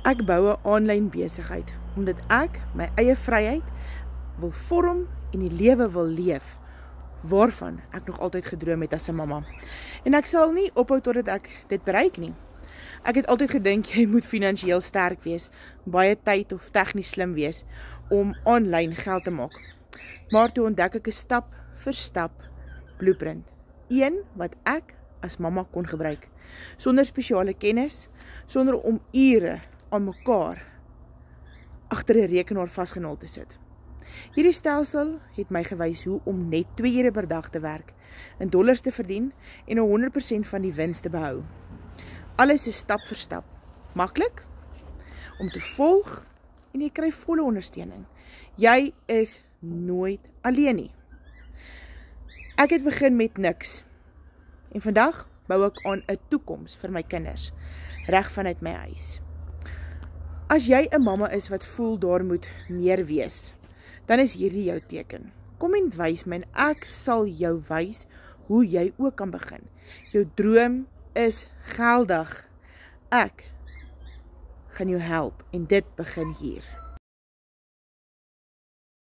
Ek bou 'n aanlyn besigheid, omdat ek my eie vryheid wil vorm en die lewe wil leef, waarvan ek nog altyd gedroom het as 'n mamma. En ek sal nie ophou totdat ek dit bereik nie. Ek het altyd gedink jy moet finansiëel sterk wees, baie tyd of tegnies slim wees, om aanlyn geld te maak. Maar toe ontdek ek 'n stap vir stap blueprint. Een wat ek as mamma kon gebruik, sonder spesiale kennis, sonder om ure aan mekaar agter 'n rekenaar vasgenol te sit. Hierdie stelsel het my gewys hoe om net 2 ure per dag te werk, in dollars te verdien en 100% van die wins te behou. Alles is stap vir stap, maklik om te volg en jy kry volle ondersteuning. Jy is nooit alleen nie. Ek het begin met niks en vandag bou ek aan 'n toekoms vir my kinders, reg vanuit my huis. As jy 'n mamma is wat voel daar moet meer wees, dan is hierdie jou teken. Kom en wys my en ek sal jou wys hoe jy ook kan begin. Jou droom is geldig. Ek gaan jou help en dit begin hier.